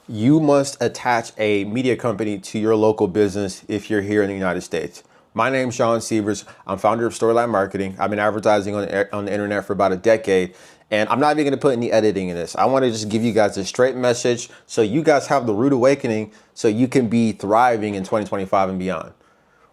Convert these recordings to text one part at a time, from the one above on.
You must attach a media company to your local business if you're here in the United States. My name's Sean Sievers. I'm founder of Storyline Marketing. I've been advertising on the internet for about a decade, and I'm not even going to put any editing in this. I want to just give you guys a straight message so you guys have the rude awakening so you can be thriving in 2025 and beyond.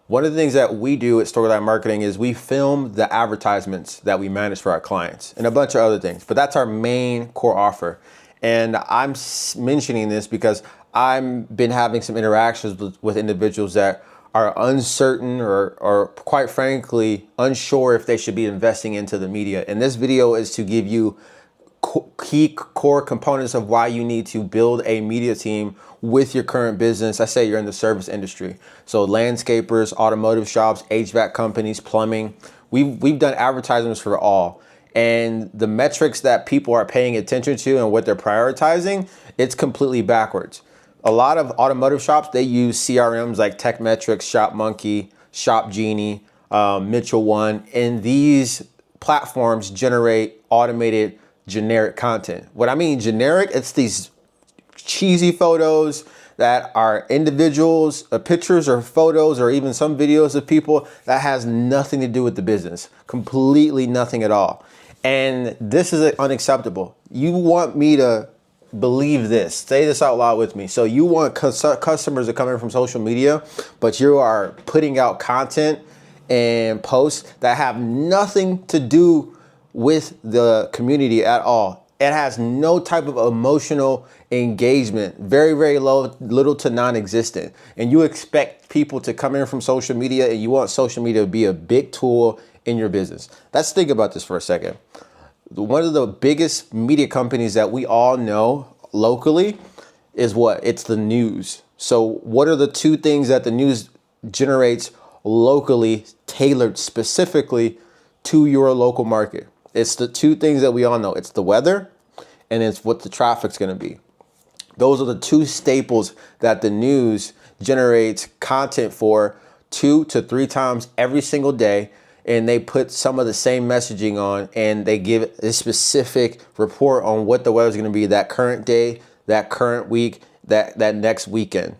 One of the things that we do at Storyline Marketing is we film the advertisements that we manage for our clients and a bunch of other things, but that's our main core offer. And I'm mentioning this because I've been having some interactions with individuals that are uncertain or quite frankly unsure if they should be investing into the media. And this video is to give you key core components of why you need to build a media team with your current business. I say you're in the service industry. So landscapers, automotive shops, HVAC companies, plumbing. We've done advertisements for all. And the metrics that people are paying attention to and what they're prioritizing, it's completely backwards. A lot of automotive shops, they use CRMs like TechMetrics, ShopMonkey, ShopGenie, Mitchell One, and these platforms generate automated generic content. What I mean generic, it's these cheesy photos that are individuals, pictures or photos or even some videos of people that has nothing to do with the business, completely nothing at all. And this is unacceptable. You want me to believe this, say this out loud with me. So you want customers to come in from social media, but you are putting out content and posts that have nothing to do with the community at all. It has no type of emotional engagement, very, very low, little to non-existent. And you expect people to come in from social media and you want social media to be a big tool in your business. Let's think about this for a second. One of the biggest media companies that we all know locally is what? It's the news. So what are the two things that the news generates locally, tailored specifically to your local market? It's the two things that we all know. It's the weather and it's what the traffic's going to be. Those are the two staples that the news generates content for 2 to 3 times every single day. And they put some of the same messaging on and they give a specific report on what the weather is going to be that current day, that current week, that next weekend.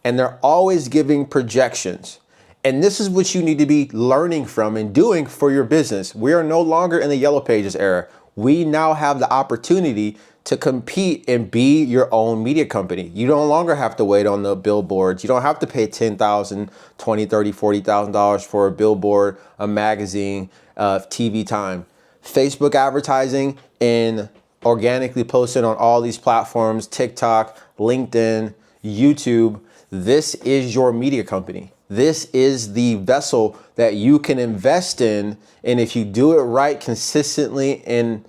And they're always giving projections. And this is what you need to be learning from and doing for your business. We are no longer in the yellow pages era. We now have the opportunity to compete and be your own media company. You no longer have to wait on the billboards. You don't have to pay $10,000, $20,000, $30,000, $40,000 for a billboard, a magazine, TV time. Facebook advertising and organically posted on all these platforms, TikTok, LinkedIn, YouTube. This is your media company. This is the vessel that you can invest in. And if you do it right consistently and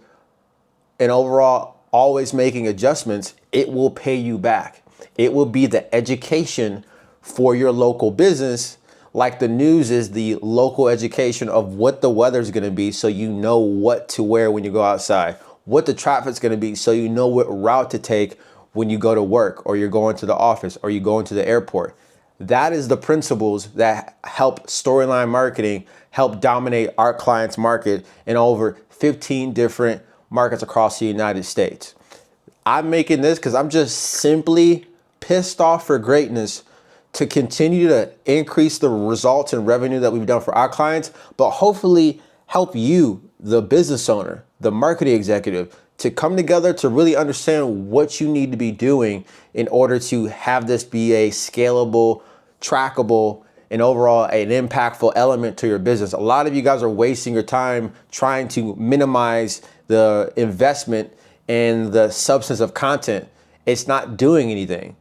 overall always making adjustments, it will pay you back. It will be the education for your local business, like the news is the local education of what the weather is going to be so you know what to wear when you go outside, what the traffic's going to be so you know what route to take when you go to work or you're going to the office or you're going to the airport. That is the principles that help Storyline Marketing help dominate our clients' market in over 15 different markets across the United States. I'm making this because I'm just simply pissed off for greatness to continue to increase the results and revenue that we've done for our clients, but hopefully help you, the business owner, the marketing executive, to come together to really understand what you need to be doing in order to have this be a scalable, trackable, and overall an impactful element to your business. A lot of you guys are wasting your time trying to minimize the investment in the substance of content. It's not doing anything.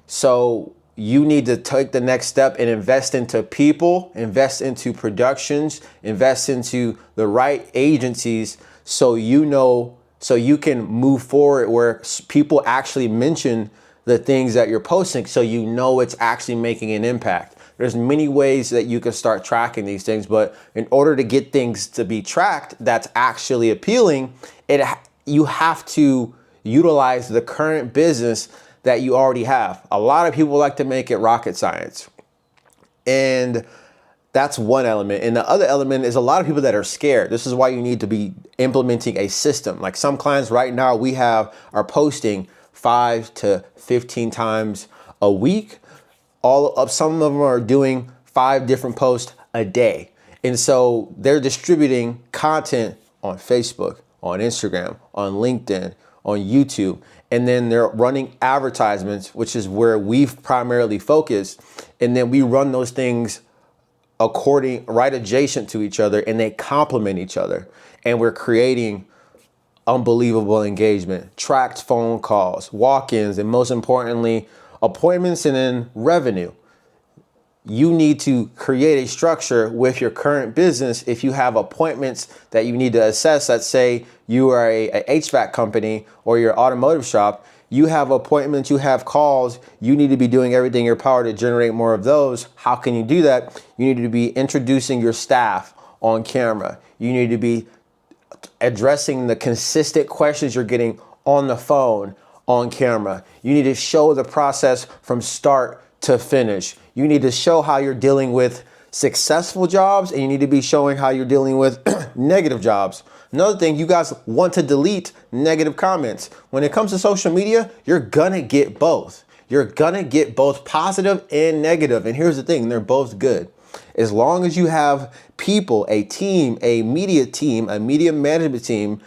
So you need to take the next step and invest into people, invest into productions, invest into the right agencies so you can move forward where people actually mention the things that you're posting so you know it's actually making an impact. There's many ways that you can start tracking these things, but in order to get things to be tracked that's actually appealing, you have to utilize the current business that you already have. A lot of people like to make it rocket science. And that's one element. And the other element is a lot of people that are scared. This is why you need to be implementing a system. Like some clients right now are posting 5 to 15 times a week. Some of them are doing 5 different posts a day. And so they're distributing content on Facebook, on Instagram, on LinkedIn, on YouTube, and then they're running advertisements, which is where we've primarily focused. And then we run those things right adjacent to each other, and they complement each other. And we're creating unbelievable engagement, tracked phone calls, walk-ins, and most importantly, appointments and then revenue. You need to create a structure with your current business. If you have appointments that you need to assess, let's say you are a HVAC company or your automotive shop, you have appointments, you have calls, you need to be doing everything in your power to generate more of those. How can you do that? You need to be introducing your staff on camera. You need to be addressing the consistent questions you're getting on the phone, on camera. You need to show the process from start to finish. You need to show how you're dealing with successful jobs, and you need to be showing how you're dealing with negative jobs. Another thing, you guys want to delete negative comments. When it comes to social media, you're gonna get both. You're gonna get both positive and negative. And here's the thing, they're both good. As long as you have people, a team, a media management team,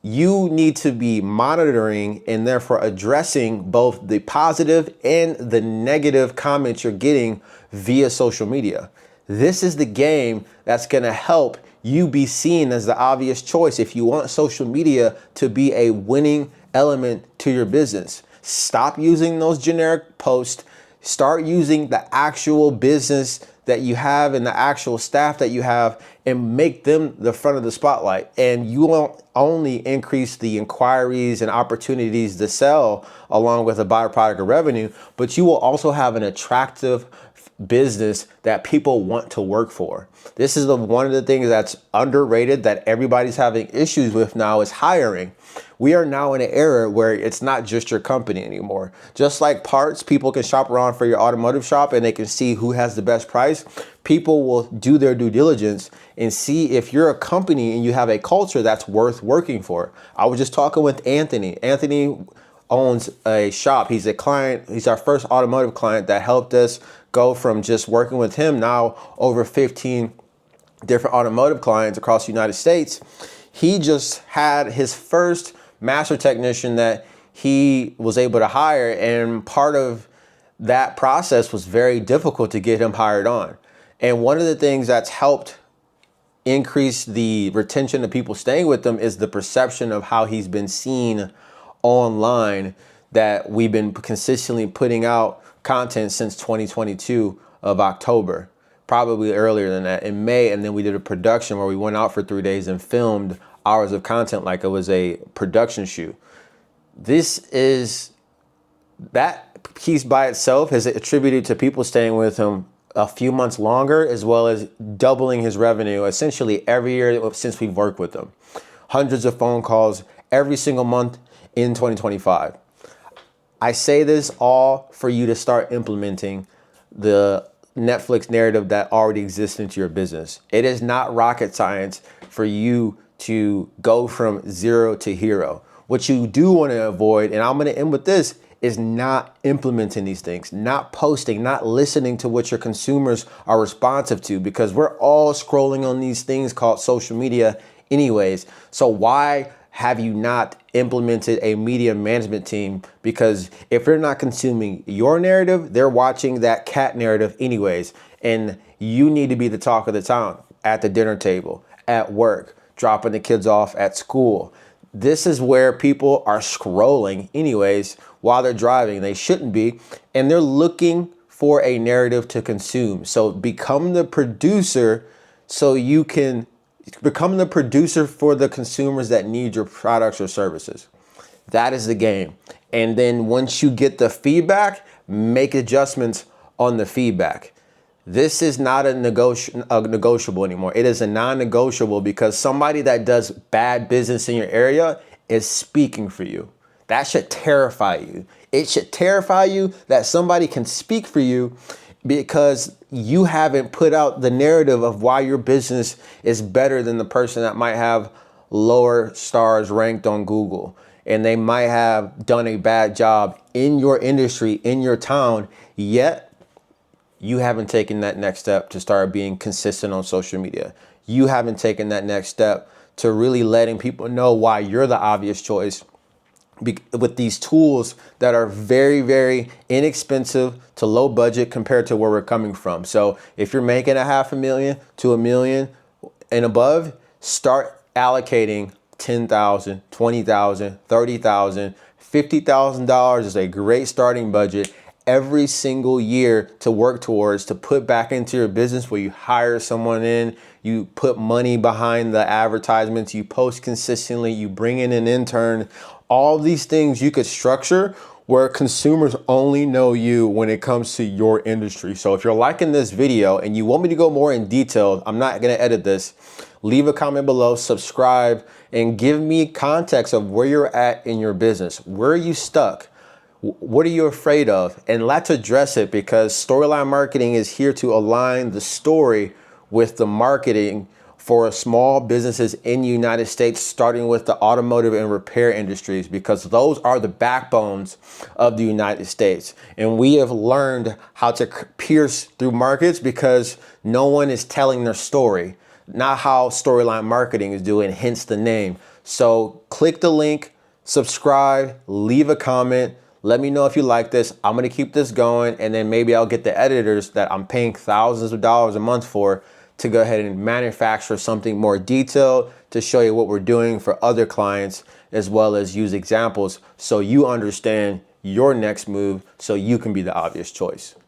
you need to be monitoring and therefore addressing both the positive and the negative comments you're getting via social media. This is the game that's going to help you be seen as the obvious choice if you want social media to be a winning element to your business. Stop using those generic posts. Start using the actual business that you have and the actual staff that you have and make them the front of the spotlight. And you won't only increase the inquiries and opportunities to sell along with a byproduct of revenue, but you will also have an attractive business that people want to work for. This is one of the things that's underrated that everybody's having issues with now is hiring. We are now in an era where it's not just your company anymore. Just like parts, people can shop around for your automotive shop and they can see who has the best price. People will do their due diligence and see if you're a company and you have a culture that's worth working for. I was just talking with Anthony. Anthony owns a shop. He's a client. He's our first automotive client that helped us go from just working with him now over 15 different automotive clients across the United States. He just had his first master technician that he was able to hire, and part of that process was very difficult to get him hired on. And one of the things that's helped increase the retention of people staying with them is the perception of how he's been seen online, that we've been consistently putting out content since 2022 of October, probably earlier than that, in May. And then we did a production where we went out for 3 days and filmed hours of content like it was a production shoot. That piece by itself has attributed to people staying with him a few months longer, as well as doubling his revenue essentially every year since we've worked with him. Hundreds of phone calls every single month in 2025. I say this all for you to start implementing the Netflix narrative that already exists into your business. It is not rocket science for you to go from zero to hero. What you do want to avoid, and I'm going to end with this, is not implementing these things, not posting, not listening to what your consumers are responsive to, because we're all scrolling on these things called social media anyways. So why have you not implemented a media management team? Because if they're not consuming your narrative, they're watching that cat narrative anyways. And you need to be the talk of the town at the dinner table, at work, dropping the kids off at school. This is where people are scrolling anyways while they're driving. They shouldn't be. And they're looking for a narrative to consume. So become the producer so you can become the producer for the consumers that need your products or services. That is the game. And then once you get the feedback, make adjustments on the feedback. This is not a negotiable anymore. It is a non-negotiable, because somebody that does bad business in your area is speaking for you. That should terrify you. It should terrify you that somebody can speak for you because you haven't put out the narrative of why your business is better than the person that might have lower stars ranked on Google. and they might have done a bad job in your industry, in your town, yet you haven't taken that next step to start being consistent on social media. You haven't taken that next step to really letting people know why you're the obvious choice with these tools that are very, very inexpensive to low budget compared to where we're coming from. So if you're making a $500,000 to $1 million and above, start allocating 10,000, 20,000, 30,000, $50,000 is a great starting budget every single year to work towards, to put back into your business, where you hire someone in, you put money behind the advertisements, you post consistently, you bring in an intern. All these things you could structure where consumers only know you when it comes to your industry. So if you're liking this video and you want me to go more in detail, I'm not gonna edit this, leave a comment below, subscribe, and give me context of where you're at in your business. Where are you stuck? What are you afraid of? And let's address it, because storyline marketing is here to align the story with the marketing for small businesses in the United States, starting with the automotive and repair industries, because those are the backbones of the United States. And we have learned how to pierce through markets because no one is telling their story, not how storyline marketing is doing, hence the name. So click the link, subscribe, leave a comment. Let me know if you like this. I'm gonna keep this going, and then maybe I'll get the editors that I'm paying thousands of dollars a month for to go ahead and manufacture something more detailed to show you what we're doing for other clients, as well as use examples so you understand your next move so you can be the obvious choice.